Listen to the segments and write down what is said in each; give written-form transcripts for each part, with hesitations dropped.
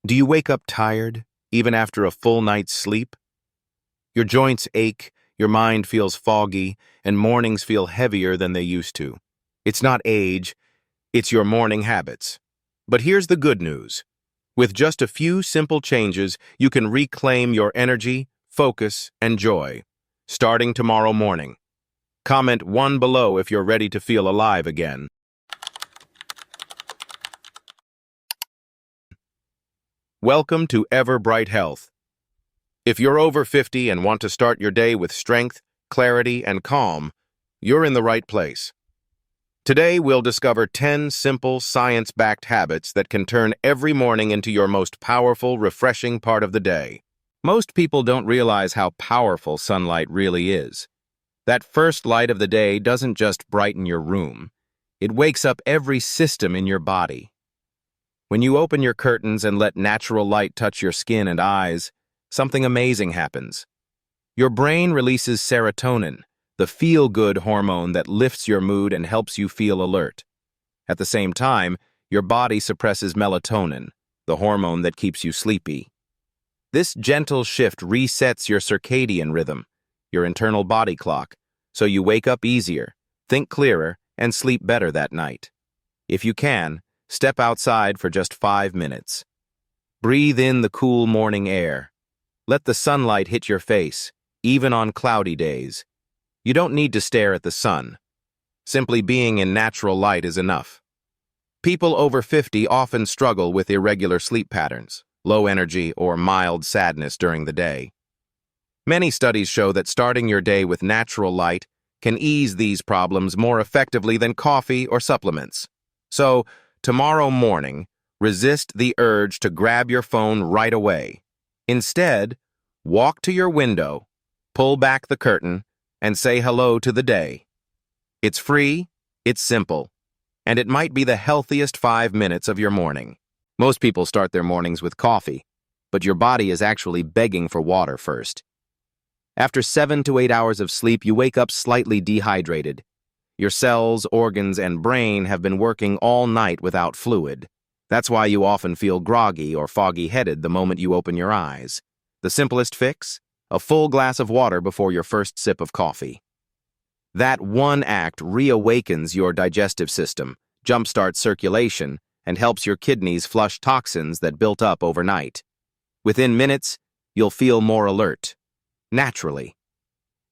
Do you wake up tired, even after a full night's sleep? Your joints ache, your mind feels foggy, and mornings feel heavier than they used to. It's not age, it's your morning habits. But here's the good news. With just a few simple changes, you can reclaim your energy, focus, and joy, starting tomorrow morning. Comment 1 below if you're ready to feel alive again. Welcome to Everbright Health. If you're over 50 and want to start your day with strength, clarity, and calm, you're in the right place. Today, we'll discover 10 simple, science-backed habits that can turn every morning into your most powerful, refreshing part of the day. Most people don't realize how powerful sunlight really is. That first light of the day doesn't just brighten your room. It wakes up every system in your body. When you open your curtains and let natural light touch your skin and eyes, something amazing happens. Your brain releases serotonin, the feel-good hormone that lifts your mood and helps you feel alert. At the same time, your body suppresses melatonin, the hormone that keeps you sleepy. This gentle shift resets your circadian rhythm, your internal body clock, so you wake up easier, think clearer, and sleep better that night. If you can, step outside for just 5 minutes. Breathe in the cool morning air. Let the sunlight hit your face, even on cloudy days. You don't need to stare at the sun. Simply being in natural light is enough. People over 50 often struggle with irregular sleep patterns, low energy, or mild sadness during the day. Many studies show that starting your day with natural light can ease these problems more effectively than coffee or supplements. So, tomorrow morning, resist the urge to grab your phone right away. Instead, walk to your window, pull back the curtain, and say hello to the day. It's free, it's simple, and it might be the healthiest 5 minutes of your morning. Most people start their mornings with coffee, but your body is actually begging for water first. After 7 to 8 hours of sleep, you wake up slightly dehydrated. Your cells, organs, and brain have been working all night without fluid. That's why you often feel groggy or foggy-headed the moment you open your eyes. The simplest fix? A full glass of water before your first sip of coffee. That one act reawakens your digestive system, jumpstarts circulation, and helps your kidneys flush toxins that built up overnight. Within minutes, you'll feel more alert. Naturally.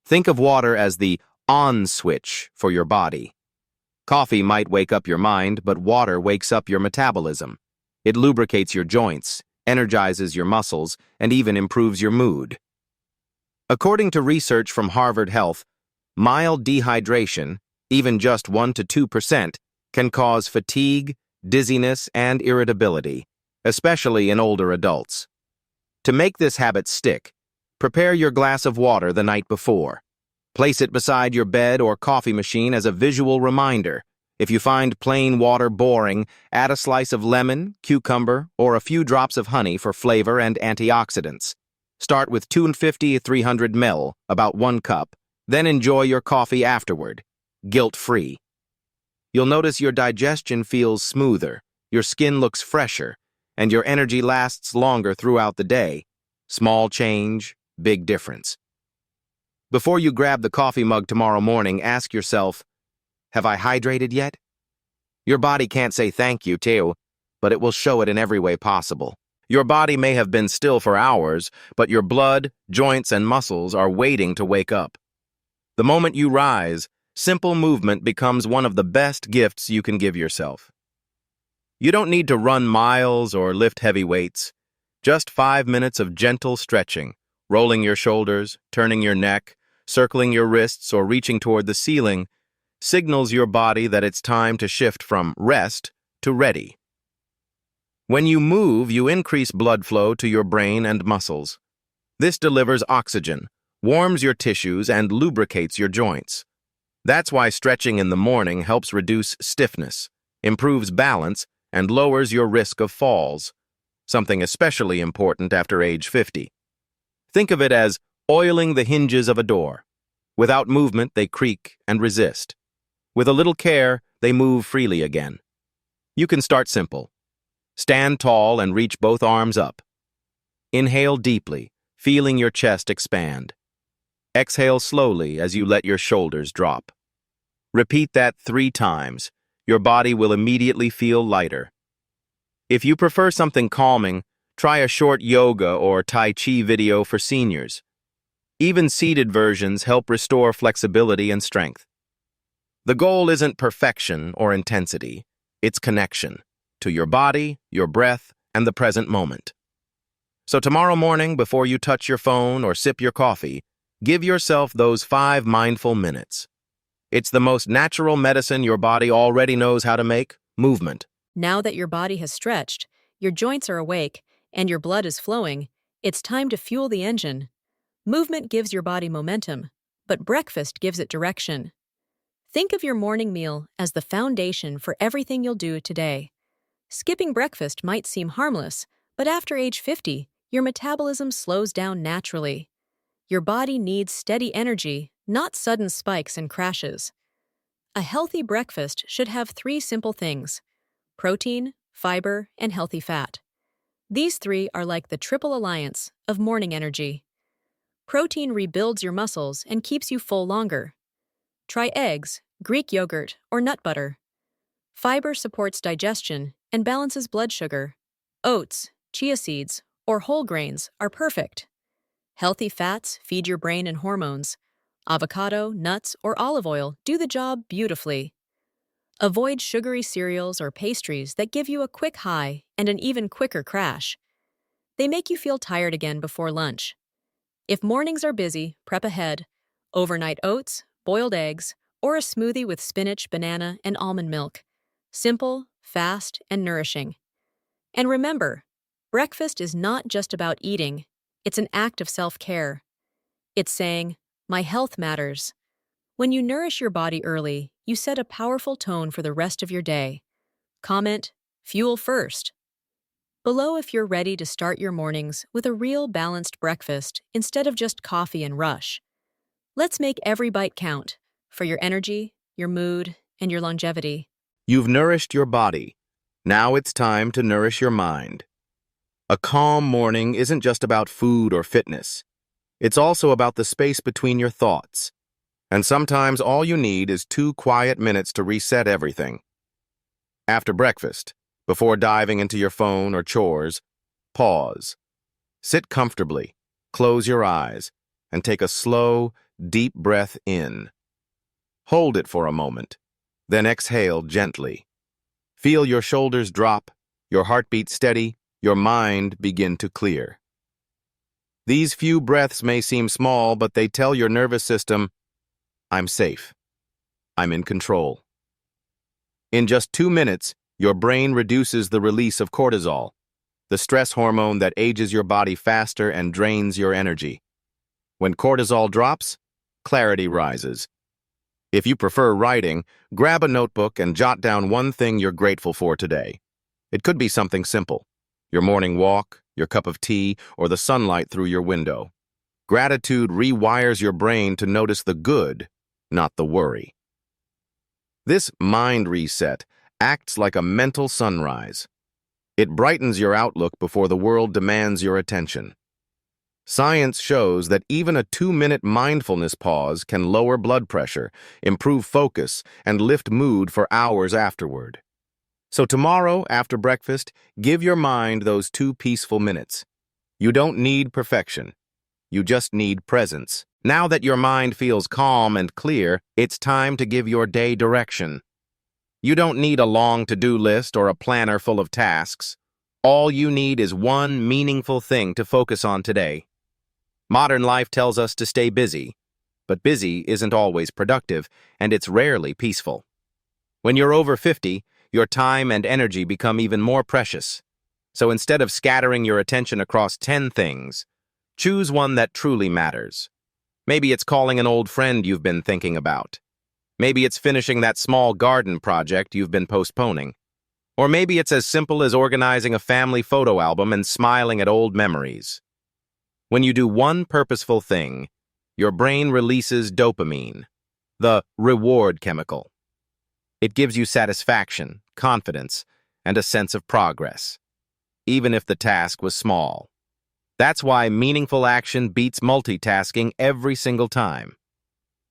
Think of water as the on switch for your body. Coffee might wake up your mind, but water wakes up your metabolism. It lubricates your joints, energizes your muscles, and even improves your mood. According to research from Harvard Health, mild dehydration, even just 1 to 2%, can cause fatigue, dizziness, and irritability, especially in older adults. To make this habit stick, prepare your glass of water the night before. Place it beside your bed or coffee machine as a visual reminder. If you find plain water boring, add a slice of lemon, cucumber, or a few drops of honey for flavor and antioxidants. Start with 250 to 300 ml, about 1 cup, then enjoy your coffee afterward, guilt-free. You'll notice your digestion feels smoother, your skin looks fresher, and your energy lasts longer throughout the day. Small change, big difference. Before you grab the coffee mug tomorrow morning, ask yourself, have I hydrated yet? Your body can't say thank you, too, but it will show it in every way possible. Your body may have been still for hours, but your blood, joints, and muscles are waiting to wake up. The moment you rise, simple movement becomes one of the best gifts you can give yourself. You don't need to run miles or lift heavy weights. Just 5 minutes of gentle stretching, rolling your shoulders, turning your neck, circling your wrists, or reaching toward the ceiling, signals your body that it's time to shift from rest to ready. When you move, you increase blood flow to your brain and muscles. This delivers oxygen, warms your tissues, and lubricates your joints. That's why stretching in the morning helps reduce stiffness, improves balance, and lowers your risk of falls, something especially important after age 50. Think of it as oiling the hinges of a door. Without movement, they creak and resist. With a little care, they move freely again. You can start simple. Stand tall and reach both arms up. Inhale deeply, feeling your chest expand. Exhale slowly as you let your shoulders drop. Repeat that 3 times. Your body will immediately feel lighter. If you prefer something calming, try a short yoga or Tai Chi video for seniors. Even seated versions help restore flexibility and strength. The goal isn't perfection or intensity, it's connection to your body, your breath, and the present moment. So tomorrow morning, before you touch your phone or sip your coffee, give yourself those 5 mindful minutes. It's the most natural medicine your body already knows how to make: movement. Now that your body has stretched, your joints are awake, and your blood is flowing, it's time to fuel the engine. Movement gives your body momentum, but breakfast gives it direction. Think of your morning meal as the foundation for everything you'll do today. Skipping breakfast might seem harmless, but after age 50, your metabolism slows down naturally. Your body needs steady energy, not sudden spikes and crashes. A healthy breakfast should have 3 simple things: protein, fiber, and healthy fat. These 3 are like the triple alliance of morning energy. Protein rebuilds your muscles and keeps you full longer. Try eggs, Greek yogurt, or nut butter. Fiber supports digestion and balances blood sugar. Oats, chia seeds, or whole grains are perfect. Healthy fats feed your brain and hormones. Avocado, nuts, or olive oil do the job beautifully. Avoid sugary cereals or pastries that give you a quick high and an even quicker crash. They make you feel tired again before lunch. If mornings are busy, prep ahead: overnight oats, boiled eggs, or a smoothie with spinach, banana, and almond milk. Simple, fast, and nourishing. And remember, breakfast is not just about eating, it's an act of self-care. It's saying, "My health matters." When you nourish your body early, you set a powerful tone for the rest of your day. Comment, "Fuel first." Below if you're ready to start your mornings with a real balanced breakfast instead of just coffee and rush. Let's make every bite count for your energy, your mood, and your longevity. You've nourished your body. Now it's time to nourish your mind. A calm morning isn't just about food or fitness. It's also about the space between your thoughts. And sometimes all you need is 2 quiet minutes to reset everything. After breakfast, before diving into your phone or chores, pause. Sit comfortably, close your eyes, and take a slow, deep breath in. Hold it for a moment, then exhale gently. Feel your shoulders drop, your heartbeat steady, your mind begin to clear. These few breaths may seem small, but they tell your nervous system, "I'm safe. I'm in control." In just 2 minutes, your brain reduces the release of cortisol, the stress hormone that ages your body faster and drains your energy. When cortisol drops, clarity rises. If you prefer writing, grab a notebook and jot down one thing you're grateful for today. It could be something simple: your morning walk, your cup of tea, or the sunlight through your window. Gratitude rewires your brain to notice the good, not the worry. This mind reset acts like a mental sunrise. It brightens your outlook before the world demands your attention. Science shows that even a 2-minute mindfulness pause can lower blood pressure, improve focus, and lift mood for hours afterward. So tomorrow, after breakfast, give your mind those 2 peaceful minutes. You don't need perfection. You just need presence. Now that your mind feels calm and clear, it's time to give your day direction. You don't need a long to-do list or a planner full of tasks. All you need is one meaningful thing to focus on today. Modern life tells us to stay busy, but busy isn't always productive, and it's rarely peaceful. When you're over 50, your time and energy become even more precious. So instead of scattering your attention across 10 things, choose one that truly matters. Maybe it's calling an old friend you've been thinking about. Maybe it's finishing that small garden project you've been postponing. Or maybe it's as simple as organizing a family photo album and smiling at old memories. When you do one purposeful thing, your brain releases dopamine, the reward chemical. It gives you satisfaction, confidence, and a sense of progress. even if the task was small. That's why meaningful action beats multitasking every single time.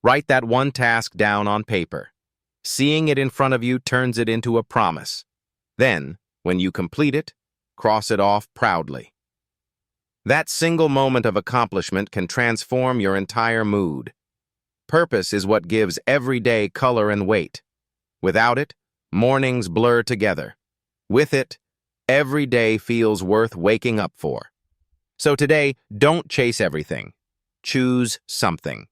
Write that one task down on paper. Seeing it in front of you turns it into a promise. Then, when you complete it, cross it off proudly. That single moment of accomplishment can transform your entire mood. Purpose is what gives every day color and weight. Without it, mornings blur together. With it, every day feels worth waking up for. So today, don't chase everything. Choose something.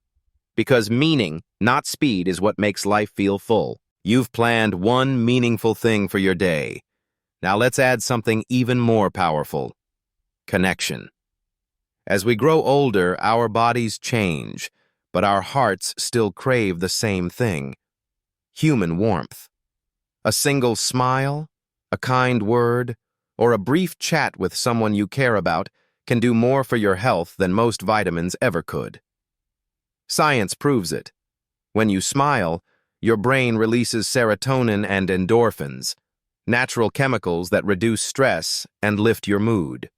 Because meaning, not speed, is what makes life feel full. You've planned one meaningful thing for your day. Now let's add something even more powerful: connection. As we grow older, our bodies change, but our hearts still crave the same thing: human warmth. A single smile, a kind word, or a brief chat with someone you care about can do more for your health than most vitamins ever could. Science proves it. When you smile, your brain releases serotonin and endorphins, natural chemicals that reduce stress and lift your mood.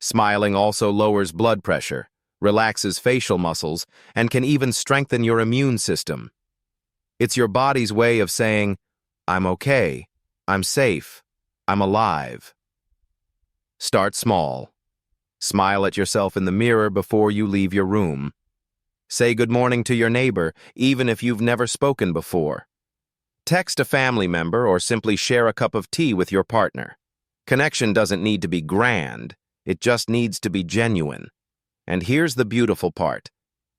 Smiling also lowers blood pressure, relaxes facial muscles, and can even strengthen your immune system. It's your body's way of saying, "I'm okay, I'm safe, I'm alive." Start small. Smile at yourself in the mirror before you leave your room. Say good morning to your neighbor, even if you've never spoken before. Text a family member or simply share a cup of tea with your partner. Connection doesn't need to be grand, it just needs to be genuine. And here's the beautiful part.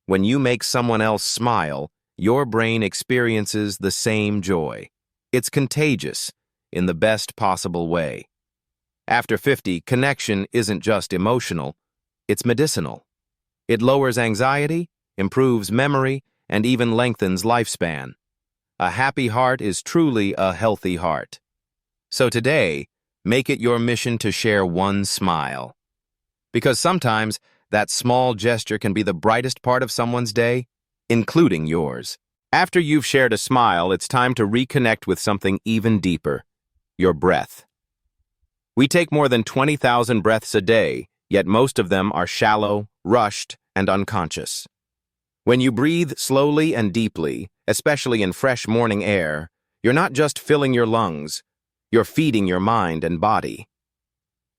When you make someone else smile, your brain experiences the same joy. It's contagious, in the best possible way. After 50, connection isn't just emotional, it's medicinal. It lowers anxiety, improves memory, and even lengthens lifespan. A happy heart is truly a healthy heart. So today, make it your mission to share one smile. Because sometimes, that small gesture can be the brightest part of someone's day, including yours. After you've shared a smile, it's time to reconnect with something even deeper: your breath. We take more than 20,000 breaths a day, yet most of them are shallow, rushed, and unconscious. When you breathe slowly and deeply, especially in fresh morning air, you're not just filling your lungs, you're feeding your mind and body.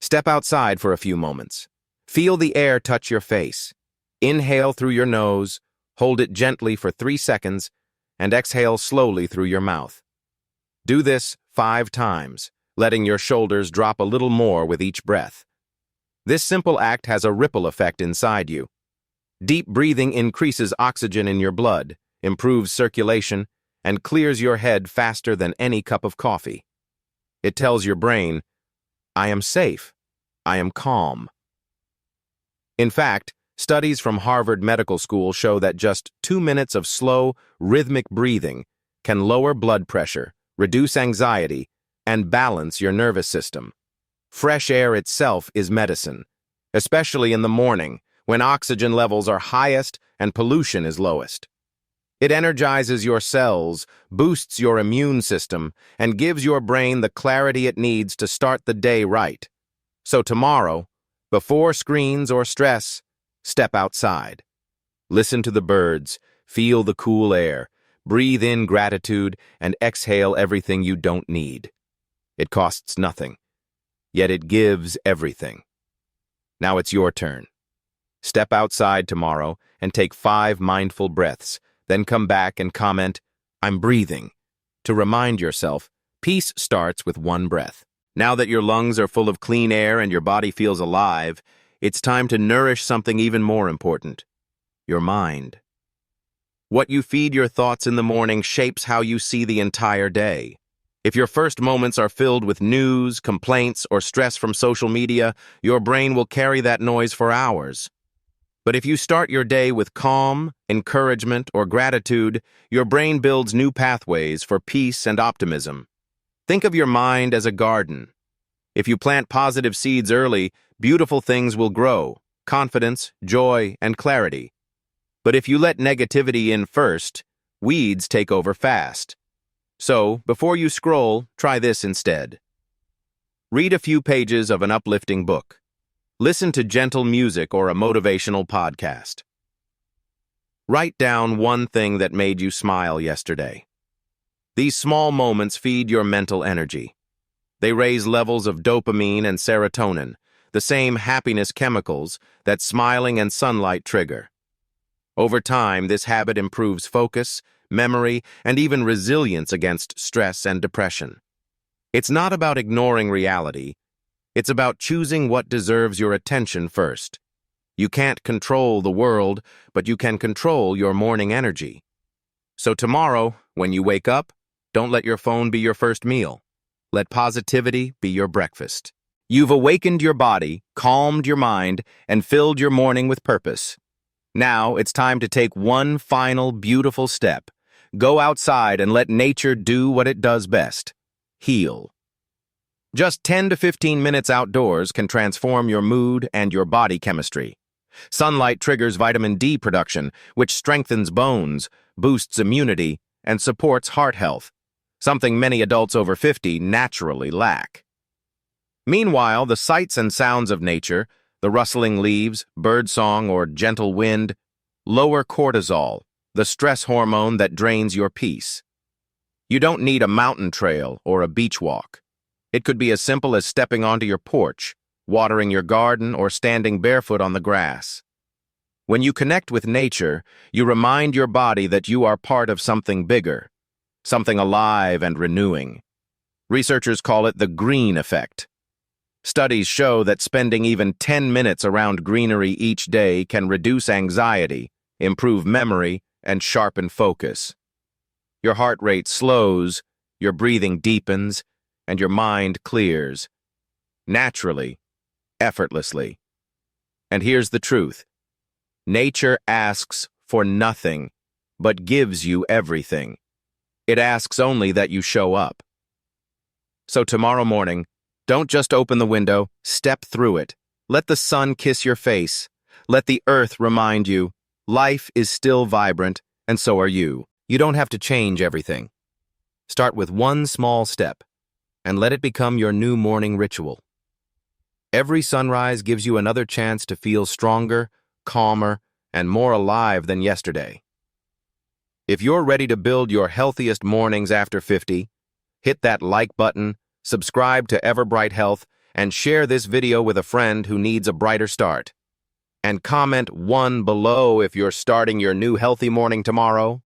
Step outside for a few moments. Feel the air touch your face. Inhale through your nose, hold it gently for 3 seconds, and exhale slowly through your mouth. Do this 5 times, letting your shoulders drop a little more with each breath. This simple act has a ripple effect inside you. Deep breathing increases oxygen in your blood, improves circulation, and clears your head faster than any cup of coffee. It tells your brain, "I am safe. I am calm." In fact, studies from Harvard Medical School show that just 2 minutes of slow, rhythmic breathing can lower blood pressure, reduce anxiety, and balance your nervous system. Fresh air itself is medicine, especially in the morning, when oxygen levels are highest and pollution is lowest. It energizes your cells, boosts your immune system, and gives your brain the clarity it needs to start the day right. So tomorrow, before screens or stress, step outside. Listen to the birds, feel the cool air, breathe in gratitude, and exhale everything you don't need. It costs nothing, yet it gives everything. Now it's your turn. Step outside tomorrow and take 5 mindful breaths, then come back and comment, "I'm breathing," to remind yourself peace starts with one breath. Now that your lungs are full of clean air and your body feels alive, it's time to nourish something even more important: your mind. What you feed your thoughts in the morning shapes how you see the entire day. If your first moments are filled with news, complaints, or stress from social media, your brain will carry that noise for hours. But if you start your day with calm, encouragement, or gratitude, your brain builds new pathways for peace and optimism. Think of your mind as a garden. If you plant positive seeds early, beautiful things will grow: confidence, joy, and clarity. But if you let negativity in first, weeds take over fast. So, before you scroll, try this instead. Read a few pages of an uplifting book. Listen to gentle music or a motivational podcast. Write down one thing that made you smile yesterday. These small moments feed your mental energy. They raise levels of dopamine and serotonin, the same happiness chemicals that smiling and sunlight trigger. Over time, this habit improves focus, memory, and even resilience against stress and depression. It's not about ignoring reality. It's about choosing what deserves your attention first. You can't control the world, but you can control your morning energy. So tomorrow, when you wake up, don't let your phone be your first meal. Let positivity be your breakfast. You've awakened your body, calmed your mind, and filled your morning with purpose. Now it's time to take one final beautiful step. Go outside and let nature do what it does best: heal. Just 10 to 15 minutes outdoors can transform your mood and your body chemistry. Sunlight triggers vitamin D production, which strengthens bones, boosts immunity, and supports heart health, something many adults over 50 naturally lack. Meanwhile, the sights and sounds of nature, the rustling leaves, birdsong, or gentle wind, lower cortisol, the stress hormone that drains your peace. You don't need a mountain trail or a beach walk. It could be as simple as stepping onto your porch, watering your garden, or standing barefoot on the grass. When you connect with nature, you remind your body that you are part of something bigger, something alive and renewing. Researchers call it the green effect. Studies show that spending even 10 minutes around greenery each day can reduce anxiety, improve memory, and sharpen focus. Your heart rate slows, your breathing deepens, and your mind clears. Naturally, effortlessly. And here's the truth. Nature asks for nothing, but gives you everything. It asks only that you show up. So tomorrow morning, don't just open the window, step through it. Let the sun kiss your face. Let the earth remind you, life is still vibrant, and so are you. You don't have to change everything. Start with one small step, and let it become your new morning ritual. Every sunrise gives you another chance to feel stronger, calmer, and more alive than yesterday. If you're ready to build your healthiest mornings after 50, hit that like button, subscribe to Everbright Health, and share this video with a friend who needs a brighter start. And comment 1 below if you're starting your new healthy morning tomorrow.